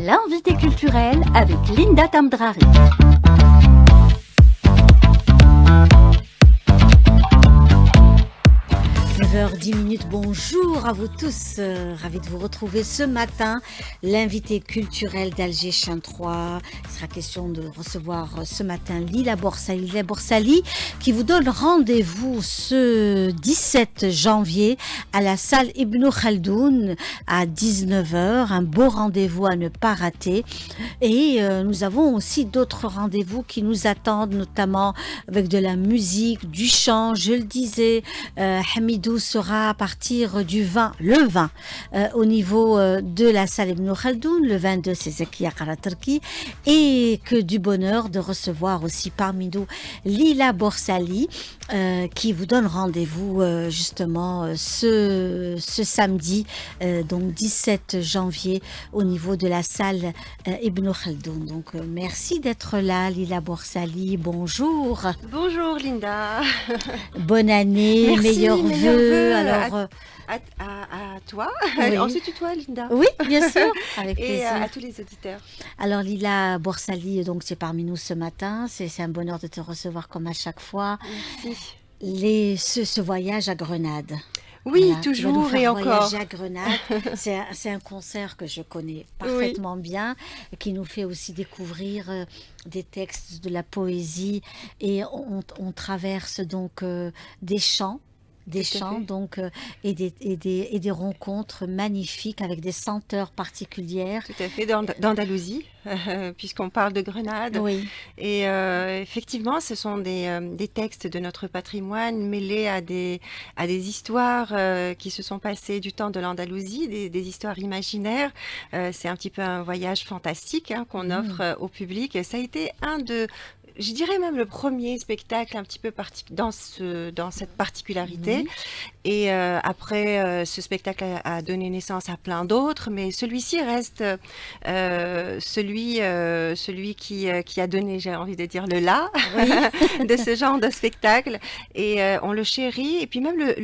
L'invité culturel avec Linda Tamdrari. 9h10, bonjour à vous tous, ravi de vous retrouver ce matin. L'invité culturel d'Alger Chin 3, il sera question de recevoir ce matin Lila Borsali. Lila Borsali qui vous donne rendez-vous ce 17 janvier à la salle Ibn Khaldoun à 19h, un beau rendez-vous à ne pas rater. Et nous avons aussi d'autres rendez-vous qui nous attendent, notamment avec de la musique, du chant, je le disais, Hamidou sera à partir du 20, le 20, au niveau de la salle Ibn Khaldoun, le 22 c'est Zakia Karatarki, et que du bonheur de recevoir aussi parmi nous Lila Borsali, qui vous donne rendez-vous justement ce samedi, donc 17 janvier, au niveau de la salle Ibn Khaldoun. Donc merci d'être là, Lila Borsali, bonjour. Bonjour Linda. Bonne année, Merci, meilleurs vœux. Alors, à toi. Oui. Ensuite, toi, Linda. Oui, bien sûr, avec Et plaisir. à tous les auditeurs. Alors Lila Borsali, donc c'est parmi nous ce matin. C'est un bonheur de te recevoir comme à chaque fois. Merci. Ce voyage à Grenade. Oui, Voilà, tu vas nous toujours faire et encore. voyager à Grenade. C'est un concert que je connais parfaitement bien, qui nous fait aussi découvrir des textes, de la poésie, et on traverse donc des chants. Tout à fait. Donc, et des rencontres magnifiques avec des senteurs particulières. Tout à fait, d'Andalousie, puisqu'on parle de Grenade. Oui, Et effectivement, ce sont des textes de notre patrimoine mêlés à des histoires qui se sont passées du temps de l'Andalousie, des histoires imaginaires. C'est un petit peu un voyage fantastique qu'on offre au public. Et ça a été je dirais même le premier spectacle un petit peu dans cette particularité. Et après, ce spectacle a donné naissance à plein d'autres, mais celui-ci reste celui qui a donné, j'ai envie de dire, le là oui. de ce genre de spectacle. Et on le chérit. Et puis même le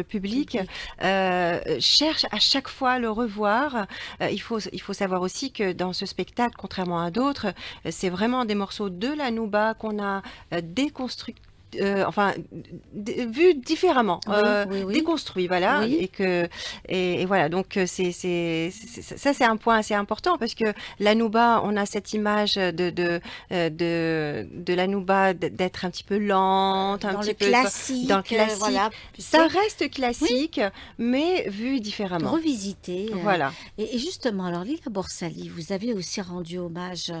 public cherche à chaque fois à le revoir. Il faut savoir aussi que dans ce spectacle, contrairement à d'autres, c'est vraiment des morceaux de la Nouba qu'on a déconstruits. Vu différemment, Oui. déconstruit, voilà, Oui. et voilà, donc ça c'est un point assez important parce que la Nouba, on a cette image de la Nouba d'être un petit peu lente, un Dans petit le peu classique, dans le classique. voilà. Ça reste classique, mais vu différemment. Revisité. Voilà. Et justement, alors Lila Borsali, vous avez aussi rendu hommage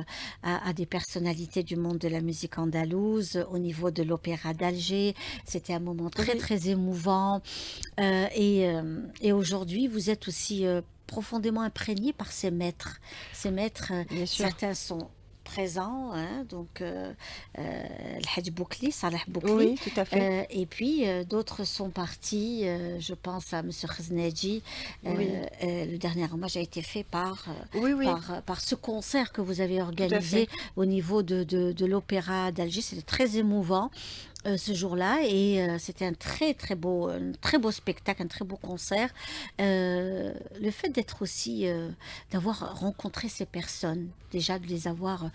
à des personnalités du monde de la musique andalouse au niveau de l'Opéra d'Alger. C'était un moment très, très émouvant. Et aujourd'hui, vous êtes aussi profondément imprégné par ces maîtres. Ces maîtres, Bien sûr. certains sont présents, donc El Hadj Boukli, Salah Boukli. Oui, tout à fait. Et puis d'autres sont partis, je pense à M. Khaznadji. Le dernier hommage a été fait par ce concert que vous avez organisé au niveau de l'Opéra d'Alger. C'était très émouvant. Ce jour-là, et c'était un très beau spectacle, un très beau concert. Le fait d'être aussi d'avoir rencontré ces personnes, déjà de les avoir,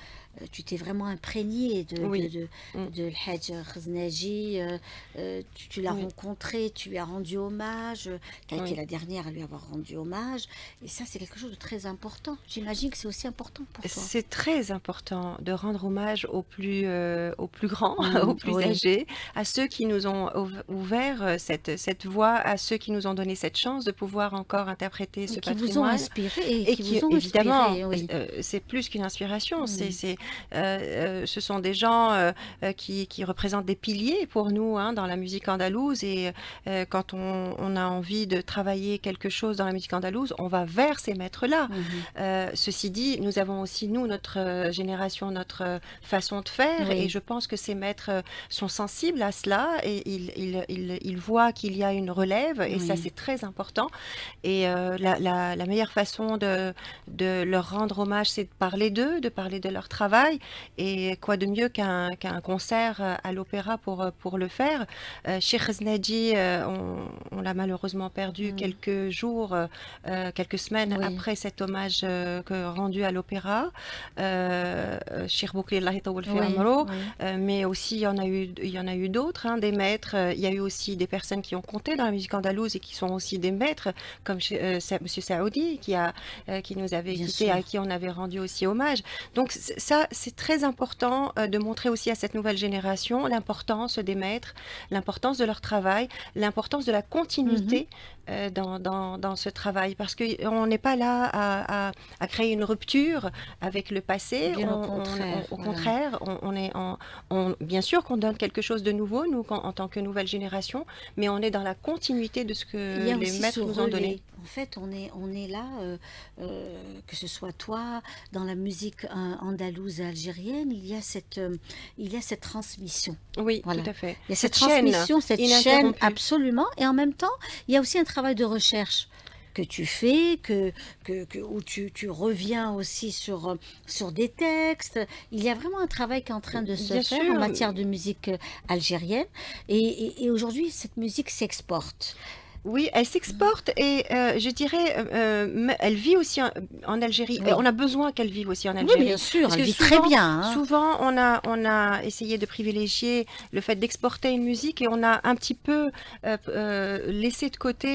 tu t'es vraiment imprégné de El Hadj Khaznadji, tu l'as rencontré, tu lui as rendu hommage, tu as été la dernière à lui avoir rendu hommage, et ça c'est quelque chose de très important. J'imagine que c'est aussi important pour toi. C'est très important de rendre hommage aux plus grands, aux plus âgés, à ceux qui nous ont ouvert cette voie, à ceux qui nous ont donné cette chance de pouvoir encore interpréter ce patrimoine. Qui vous ont inspiré et qui vous ont évidemment, inspiré, c'est plus qu'une inspiration. Ce sont des gens qui représentent des piliers pour nous dans la musique andalouse. Et quand on a envie de travailler quelque chose dans la musique andalouse, on va vers ces maîtres-là. Ceci dit, nous avons aussi, nous, notre génération, notre façon de faire. Et je pense que ces maîtres sont censés sensible à cela et il voit qu'il y a une relève et ça, Oui, c'est très important. Et la meilleure façon de leur rendre hommage, c'est de parler d'eux, de parler de leur travail. Et quoi de mieux qu'un concert à l'opéra pour le faire. Cheikh Ghaznaji, on l'a malheureusement perdu mm, quelques jours, quelques semaines oui, après cet hommage rendu à l'opéra. Cheikh Boukri Allah yطول في oui, عمره. oui, Mais aussi, il y en a eu d'autres, hein, des maîtres. Il y a eu aussi des personnes qui ont compté dans la musique andalouse et qui sont aussi des maîtres, comme Monsieur Saoudi, qui nous avait bien quittés, à sûr. qui on avait rendu aussi hommage. Donc ça, c'est très important de montrer aussi à cette nouvelle génération l'importance des maîtres, l'importance de leur travail, l'importance de la Mhm. continuité dans ce travail, parce qu'on n'est pas là à créer une rupture avec le passé. Bien au contraire, Au voilà. contraire, bien sûr qu'on donne quelque chose de nouveau, nous, en tant que nouvelle génération, mais on est dans la continuité de ce Il que y a les aussi ce maîtres nous ont donné. relais. En fait, on est là, que ce soit toi, dans la musique andalouse et algérienne, il y a cette transmission. Oui, tout Voilà. à fait. Il y a cette Cette chaîne transmission, cette chaîne, ininterrompue. absolument. Et en même temps, il y a aussi un travail de recherche que tu fais, où tu reviens aussi sur des textes. Il y a vraiment un travail qui est en train de se Bien faire en sûr. matière de musique algérienne. Et aujourd'hui, cette musique s'exporte. Oui, elle s'exporte et je dirais, elle vit aussi en Algérie. On Oui. a besoin qu'elle vive aussi en Oui, bien Algérie. sûr, Parce elle que vit très souvent, bien, hein. souvent on a essayé de privilégier le fait d'exporter une musique et on a un petit peu laissé de côté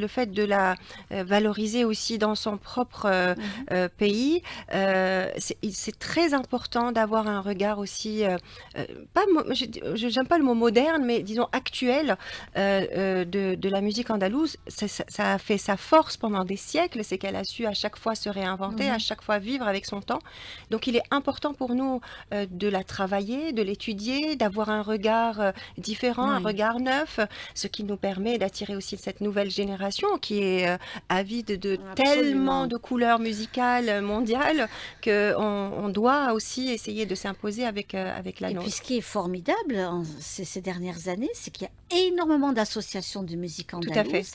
le fait de la valoriser aussi dans son propre Mhm. pays. C'est très important d'avoir un regard aussi, pas, j'aime pas le mot moderne, mais disons actuel de la musique andalouse. Ça a fait sa force pendant des siècles, c'est qu'elle a su à chaque fois se réinventer, à Mhm. chaque fois vivre avec son temps. Donc il est important pour nous de la travailler, de l'étudier, d'avoir un regard différent, un Oui, regard neuf, ce qui nous permet d'attirer aussi cette nouvelle génération qui est avide de tellement absolument. de couleurs musicales mondiales qu'on doit aussi essayer de s'imposer avec la Et puis ce nôtre. qui est formidable ces dernières années, c'est qu'il y a énormément d'associations de musique Tout à fait. andalouse,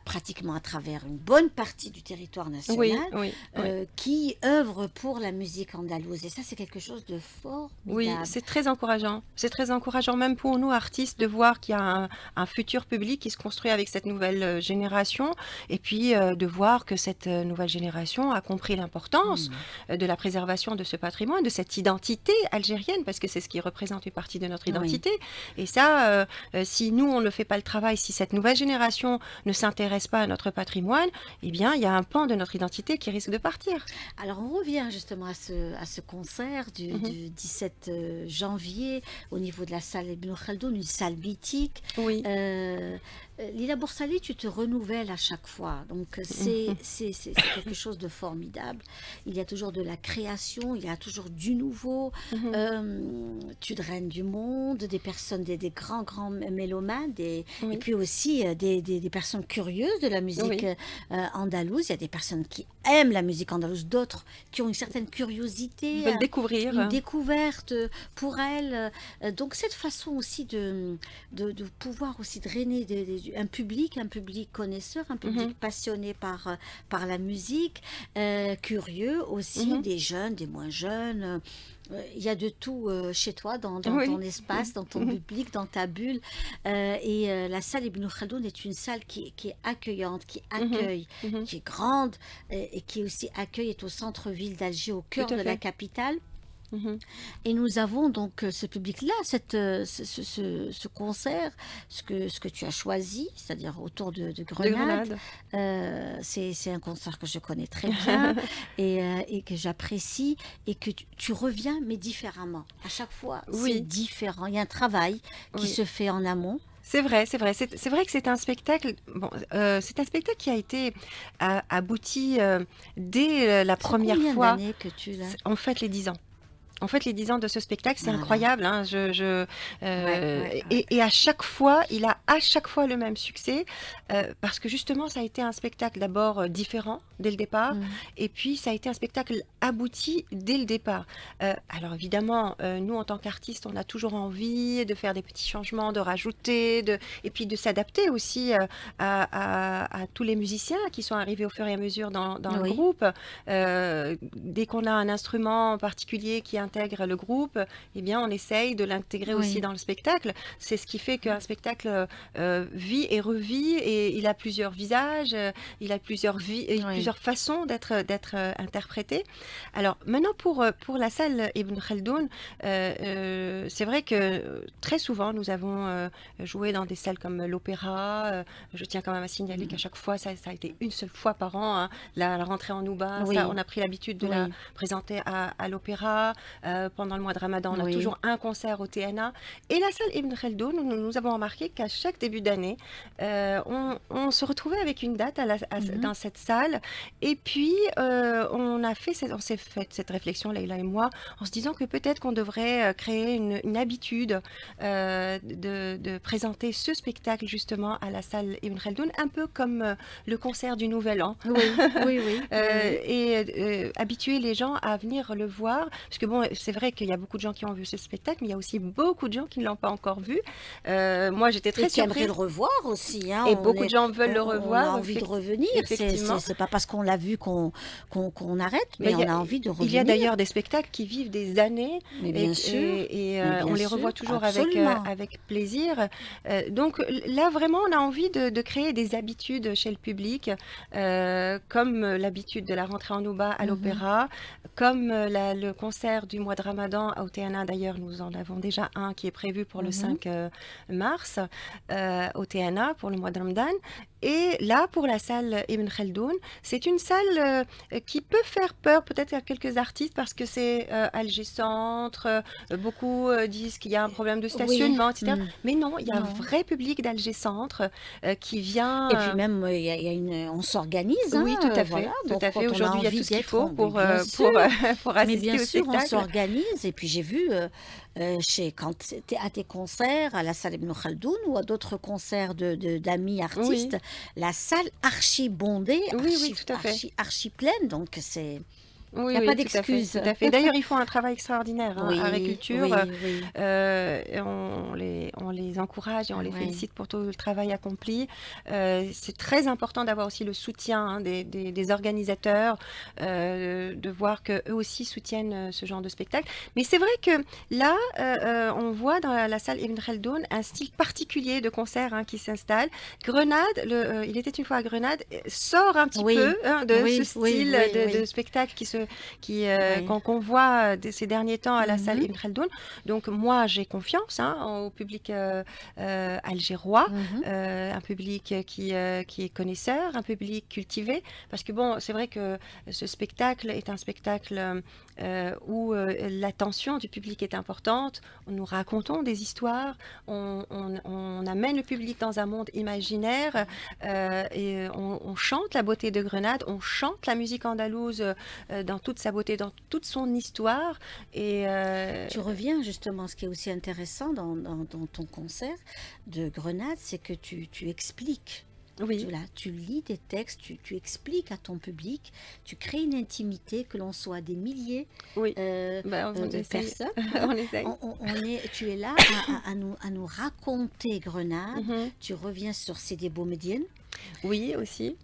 pratiquement à travers une bonne partie du territoire Oui, national, oui, oui. qui œuvrent pour la musique andalouse. Et ça, c'est quelque chose de Oui, formidable. c'est très encourageant. C'est très encourageant même pour nous artistes de voir qu'il y a un futur public qui se construit avec cette nouvelle génération et puis de voir que cette nouvelle génération a compris l'importance Hmm. de la préservation de ce patrimoine, de cette identité algérienne, parce que c'est ce qui représente une partie de notre Oui. identité. Et ça, si nous, on ne fait pas le travail, si cette nouvelle génération ne s'intéresse pas à notre patrimoine, eh bien, il y a un pan de notre identité qui risque de partir. Alors on revient justement à ce concert Mhm. du 17 janvier au niveau de la salle Ibn Khaldoun, une salle mythique. Oui. Euh, Lila Boursali, tu te renouvelles à chaque fois. Donc Mhm. c'est quelque chose de formidable. Il y a toujours de la création, il y a toujours du nouveau. Mhm. Tu draines du monde, des personnes, des grands, grands mélomanes, et Oui. puis aussi des personnes curieuses de la musique Oui. andalouse. Il y a des personnes qui aiment la musique andalouse, d'autres qui ont une certaine Ils curiosité, veulent découvrir. une découverte pour elles. Donc cette façon aussi de pouvoir aussi drainer un public connaisseur, un Mhm. public passionné par la musique, curieux aussi, Mhm. des jeunes, des moins jeunes. Il y a de tout chez toi, dans ton Oui. espace, dans ton Mhm. public, dans ta bulle. La salle Ibn Khaldoun est une salle qui est accueillante, qui Mhm. accueille, Mhm. qui est grande et qui aussi accueille, est au centre-ville d'Alger, au Tout cœur à de la fait. capitale. Mhm. Et nous avons donc ce public-là, ce concert, ce que tu as choisi, c'est-à-dire autour de De Grenade. Grenade. C'est un concert que je connais très bien et que j'apprécie et que tu reviens, mais différemment. À chaque fois, c'est Oui, différent. Il y a un travail qui oui. se fait en amont. C'est vrai, c'est vrai. C'est vrai que c'est un spectacle. Bon, c'est un spectacle qui a été abouti dès la C'est première combien fois. d'années que tu l'as? En fait, les 10 ans. En fait, les 10 ans de ce spectacle, c'est Voilà. incroyable, hein. Ouais, ouais, ouais. Et à chaque fois, il a à chaque fois le même succès, parce que justement, ça a été un spectacle d'abord différent dès le départ, Mm. et puis ça a été un spectacle abouti dès le départ. Alors évidemment, nous en tant qu'artistes, on a toujours envie de faire des petits changements, de rajouter, et puis de s'adapter aussi à tous les musiciens qui sont arrivés au fur et à mesure dans le Oui, groupe. Dès qu'on a un instrument particulier qui intègre le groupe, eh bien on essaye de l'intégrer aussi oui. dans le spectacle. C'est ce qui fait qu'un spectacle vit et revit et il a plusieurs visages, il a Oui. plusieurs façons d'être interprété. Alors maintenant pour la salle Ibn Khaldoun, c'est vrai que très souvent nous avons joué dans des salles comme l'Opéra. Je tiens quand même à signaler qu'à Mhm. chaque fois, ça a été une seule fois par an, hein, la rentrée en Nouba. Ça, on Oui, a pris l'habitude de la oui, présenter à l'Opéra. Pendant le mois de Ramadan, on a oui. toujours un concert au TNA. Et la salle Ibn Khaldoun, nous avons remarqué qu'à chaque début d'année, on se retrouvait avec une date Mhm. dans cette salle. Et puis, on s'est fait cette réflexion, Leïla et moi, en se disant que peut-être qu'on devrait créer une habitude de présenter ce spectacle justement à la salle Ibn Khaldoun, un peu comme le concert du Nouvel An. Oui, oui, oui, oui, oui. Et habituer les gens à venir le voir. Parce que bon, c'est vrai qu'il y a beaucoup de gens qui ont vu ce spectacle, mais il y a aussi beaucoup de gens qui ne l'ont pas encore vu. Moi, j'étais Et très qui aimerait le surprise. revoir aussi, hein. Et beaucoup de gens veulent le On a revoir, envie de revenir. effectivement. C'est pas parce qu'on l'a vu qu'on arrête, Mais mais on a envie de il y a revenir. d'ailleurs des spectacles qui vivent des années Mais bien sûr, mais on bien les sûr, revoit toujours absolument. avec plaisir. Donc là, vraiment, on a envie de créer des habitudes chez le public, comme l'habitude de la rentrée en Nouba à Mhm, l'Opéra, comme le concert du mois de Ramadan au TNA. D'ailleurs, nous en avons déjà un qui est prévu pour le mhm. 5 mars au TNA pour le mois de Ramadan. Et là, pour la salle Ibn Khaldoun, c'est une salle qui peut faire peur peut-être à quelques artistes parce que c'est Alger Centre, beaucoup disent qu'il y a un problème de Oui, stationnement, etc. hmm, Mais non, il y a un non. vrai public d'Alger Centre qui Et puis vient. même, il y a on s'organise, hein, Oui, voilà. tout Donc à fait. quand on a Aujourd'hui, il y a tout envie ce qu'il d'être, faut mais bien sûr. pour Mais bien assister au sûr, on spectacle. s'organise. Et puis j'ai vu quand c'était à tes concerts, à la salle Ibn Khaldoun ou à d'autres concerts d'amis Oui, artistes, la salle archi bondée, oui, oui, tout à fait. archi pleine. Donc il Oui, n'y a pas oui, tout à fait, d'excuse. tout à fait. D'ailleurs, ils font un travail extraordinaire, hein, Art et Oui, Culture. oui, oui. Et on les encourage et on les Oui. félicite pour tout le travail accompli. C'est très important d'avoir aussi le soutien hein, des organisateurs, de voir qu'eux aussi soutiennent ce genre de spectacle. Mais c'est vrai que là, on voit dans la salle Ibn Khaldoun un style particulier de concert hein, qui s'installe. Grenade, il était une fois à Grenade, sort un petit peu Oui, hein, de ce oui, oui, style oui, de oui, spectacle oui. qu'on voit ces derniers temps à la salle Mhm, Ibn Khaldoun. Donc moi, j'ai confiance hein, au public algérois, mhm. un public qui est connaisseur, un public cultivé. Parce que bon, c'est vrai que ce spectacle est un spectacle où l'attention du public est importante. Nous racontons des histoires, on amène le public dans un monde imaginaire et on chante la beauté de Grenade, on chante la musique andalouse dans toute sa beauté, dans toute son histoire. Et Tu reviens justement, ce qui est aussi intéressant dans ton concert de Grenade, c'est que tu expliques. oui, Tu lis des textes, tu expliques à ton public, tu crées une intimité, que l'on soit des milliers oui, ben, on de essaye, personnes, hein. on essaye. Tu es là à nous raconter Grenade. Mhm. Tu reviens sur Sidi Boumediene, Oui, aussi.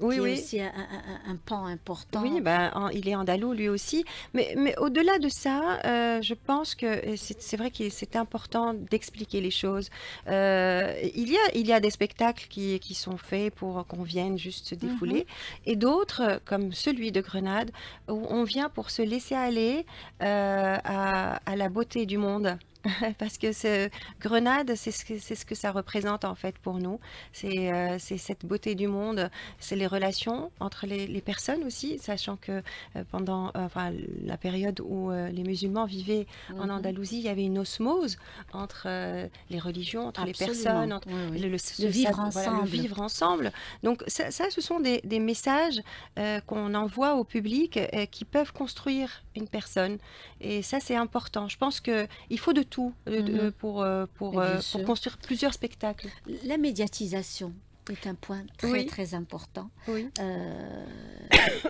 Oui, qui est oui. aussi un pan Oui, important. ben, il est andalou lui aussi. Mais au-delà de ça, je pense que c'est vrai que c'est important d'expliquer les choses. Il y a des spectacles qui sont faits pour qu'on vienne juste se Mhm, défouler, et d'autres, comme celui de Grenade, où on vient pour se laisser aller à la beauté du monde. Parce que Grenade, c'est ce que ça représente en fait pour nous. C'est cette beauté du monde, c'est les relations entre les personnes aussi, sachant que pendant enfin, la période où les musulmans vivaient en mhm. Andalousie, il y avait une osmose entre les religions, entre les personnes, Absolument, entre oui, oui. De ça, vivre voilà, le ensemble. vivre ensemble. Donc ça, ce sont des messages qu'on envoie au public qui peuvent construire une personne. Et ça, c'est important. Je pense qu'il faut de tout Mhm. Mais bien pour sûr. construire plusieurs spectacles. La médiatisation. est un point très, Oui, très important. oui, Euh,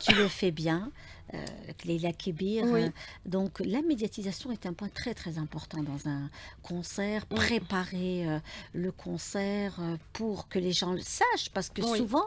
Tu le fais bien, Leila Kébir. oui, Donc, la médiatisation est un point très, très important dans un concert. mm, Préparer le concert pour que les gens le sachent. Parce que oui. souvent,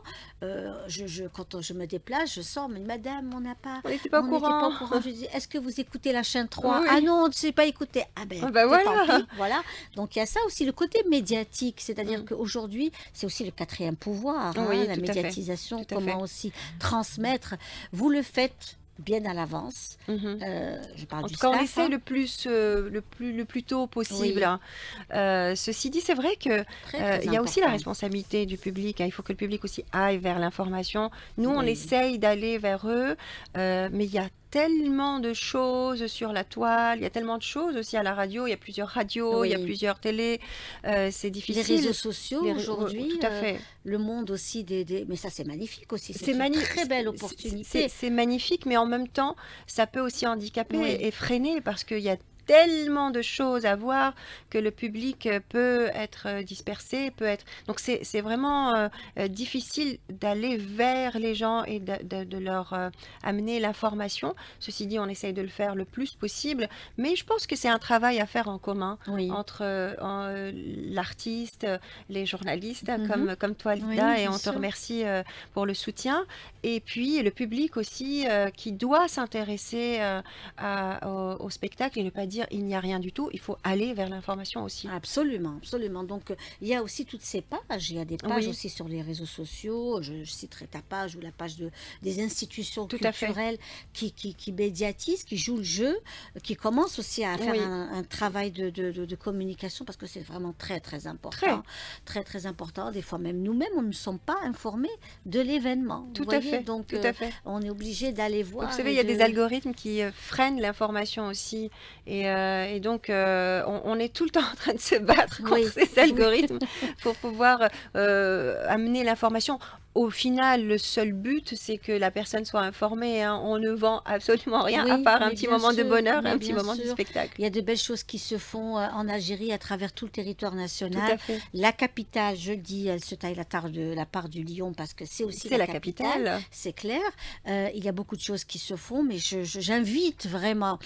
quand je me déplace, je sors, mais madame, On n'était pas au on n'était pas courant. au courant. Je dis, est-ce que vous écoutez la chaîne 3? Ah Oui. non, on ne sait pas écouter. Ah ben, Ah bah écoutez, tant voilà. pis. Voilà. Donc, il y a ça aussi, le côté médiatique. C'est-à-dire Mm. qu'aujourd'hui, c'est aussi le quatrième pouvoir, hein, Oui, la tout à fait. médiatisation, Tout à fait. comment aussi transmettre. Vous le faites bien à l'avance. Mhm. Je parle En du tout cas, on staff, essaye hein. le plus tôt possible, Oui, hein. Ceci dit, c'est vrai que très très il y a aussi la important. responsabilité du public, hein. Il faut que le public aussi aille vers l'information. Nous, on Oui, essaye d'aller vers eux, mais il y a tellement de choses sur la toile, il y a tellement de choses aussi à la radio. Il y a plusieurs radios, il y a oui. plusieurs télés. C'est Les réseaux difficile. sociaux Tout aujourd'hui, à fait. le monde aussi Mais ça c'est magnifique aussi, C'est c'est une mani- très belle c'est- opportunité. c'est magnifique, mais en même temps, ça peut aussi handicaper Oui, et freiner parce qu'il y a tellement de choses à voir que le public peut être dispersé, peut être... Donc c'est vraiment difficile d'aller vers les gens et de leur amener l'information. Ceci dit, on essaye de le faire le plus possible, mais je pense que c'est un travail à faire en commun oui. entre l'artiste, les journalistes, hein, Mhm. comme toi, Oui, Lida, et bien on te sûr. remercie pour le soutien. Et puis le public aussi qui doit s'intéresser au spectacle et ne pas dire il n'y a rien du tout. Il faut aller vers l'information aussi. Absolument, absolument. Donc, il y a aussi toutes ces pages. Il y a des pages Oui, aussi sur les réseaux sociaux. Je citerai ta page ou la page des institutions tout à fait. culturelles qui médiatisent, qui jouent le jeu, qui commencent aussi à faire Oui, un travail de communication parce que c'est vraiment très, très important. très, Très, très important. Des fois, même nous-mêmes, on ne sommes pas informés de l'événement. Vous tout à voyez, fait, donc, tout à fait. on est obligé d'aller Vous voir savez, et il y a des de. algorithmes qui freinent l'information aussi. Et donc, on est tout le temps en train de se battre contre Oui, ces oui, algorithmes pour pouvoir amener l'information. Au final, le seul but, c'est que la personne soit informée, hein. On ne vend absolument rien à oui, part un petit moment de bonheur, mais un petit bien moment du sûr. spectacle. Il y a de belles choses qui se font en Algérie à travers tout le territoire Tout national. à fait. La capitale, je le dis, elle se taille la part du lion parce que c'est aussi C'est la la capitale, capitale. c'est clair. Il y a beaucoup de choses qui se font, mais j'invite vraiment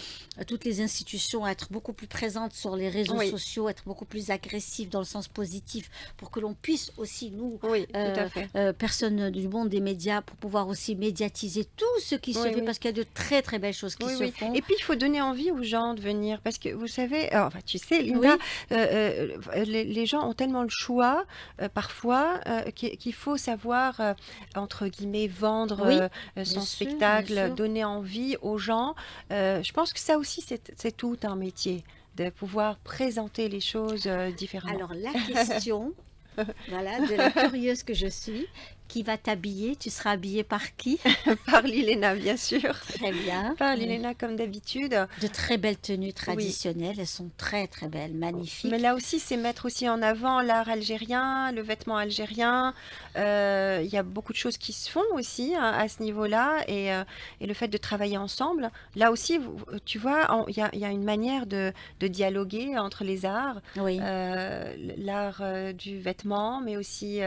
toutes les institutions à être beaucoup plus présentes sur les réseaux Oui, sociaux, être beaucoup plus agressives dans le sens positif pour que l'on puisse aussi, nous, oui, tout à fait. personnes du monde des médias, pour pouvoir aussi médiatiser tout ce qui se Oui, fait oui. parce qu'il y a de très très belles choses qui Oui, se oui. font. Et puis, il faut donner envie aux gens de venir. Parce que vous savez, enfin, tu sais, Linda, Oui, les gens ont tellement le choix, parfois, qu'il faut savoir, entre guillemets, vendre oui, bien son sûr, bien spectacle, sûr. donner envie aux gens. Je pense que ça aussi, c'est tout un métier, de pouvoir présenter les choses différemment. Alors la question, voilà, de la curieuse que je suis, qui va t'habiller? Tu seras habillée par qui? Par l'Ilena, bien sûr. Très bien. Par l'Ilena, comme d'habitude. De très belles tenues Oui. traditionnelles, elles sont très très belles, Mais magnifiques. là aussi, c'est mettre aussi en avant l'art algérien, le vêtement algérien. Il y a beaucoup de choses qui se font aussi, hein, à ce niveau-là. Et le fait de travailler ensemble, là aussi, tu vois, il y a une manière de dialoguer entre les arts. Oui, L'art du vêtement, mais aussi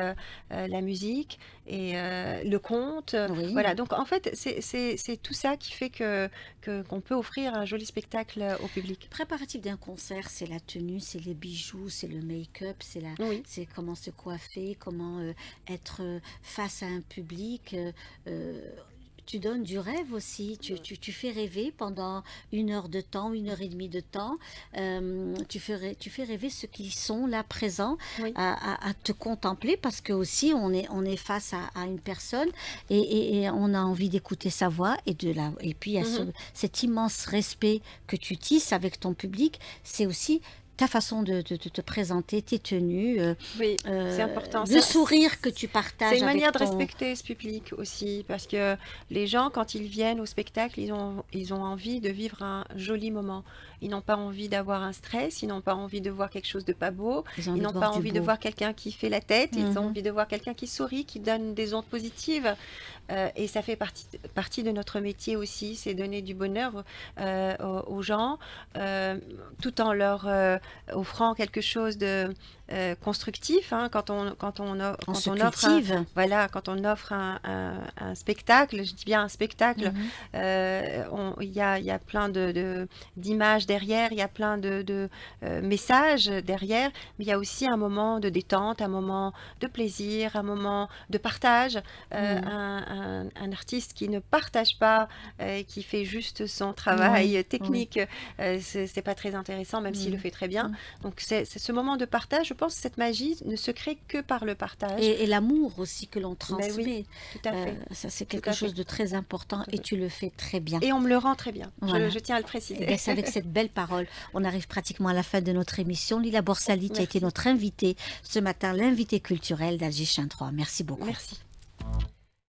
la musique et le conte. oui. Voilà, donc en fait, c'est tout ça qui fait qu'on peut offrir un joli spectacle au public. Préparatif d'un concert, c'est la tenue, c'est les bijoux, c'est le make-up, Oui. c'est comment se coiffer, comment être face à un public. Tu donnes du rêve aussi, tu fais rêver pendant 1 heure de temps, 1 heure et demie de temps. Tu fais rêver ceux qui sont là présents Oui. à te contempler parce que aussi on est face à une personne et on a envie d'écouter sa voix et puis il y a Mhm. cet immense respect que tu tisses avec ton public. C'est aussi ta façon de te présenter, tes tenues, Oui, c'est important. le sourire que tu C'est partages une manière avec de ton. respecter ce public aussi, parce que les gens, quand ils viennent au spectacle, ils ont envie de vivre un joli moment. Ils n'ont pas envie d'avoir un stress, ils n'ont pas envie de voir quelque chose de pas beau, Ils ont ils envie de n'ont voir pas du envie de beau. voir quelqu'un qui fait la tête, ils ont Mhm. envie de voir quelqu'un qui sourit, qui donne des ondes positives. Et ça fait partie de notre métier aussi, c'est donner du bonheur aux gens, tout en leur offrant quelque chose de constructif, hein, quand on offre Constructive. quand on offre un spectacle, je dis bien un spectacle, Mhm. il y a plein d'images derrière, il y a plein messages derrière, mais il y a aussi un moment de détente, un moment de plaisir, un moment de partage. Mhm. Un artiste qui ne partage pas, qui fait juste son Oui, travail oui. technique, c'est pas très intéressant, même s'il le Mhm. fait très bien. Mhm. Donc c'est ce moment de partage, je pense que cette magie ne se crée que par le partage. Et l'amour aussi que l'on Mais oui, transmet, tout à fait, ça c'est tout quelque à fait. chose de très important et tu le fais très bien. Et on me le rend très bien, Voilà. je tiens à le Eh préciser. bien, c'est avec cette belle parole, on arrive pratiquement à la fin de notre émission. Lila Borsali, qui a été Merci, notre invitée ce matin, l'invitée culturelle d'Alger Chin 3. Merci beaucoup. merci.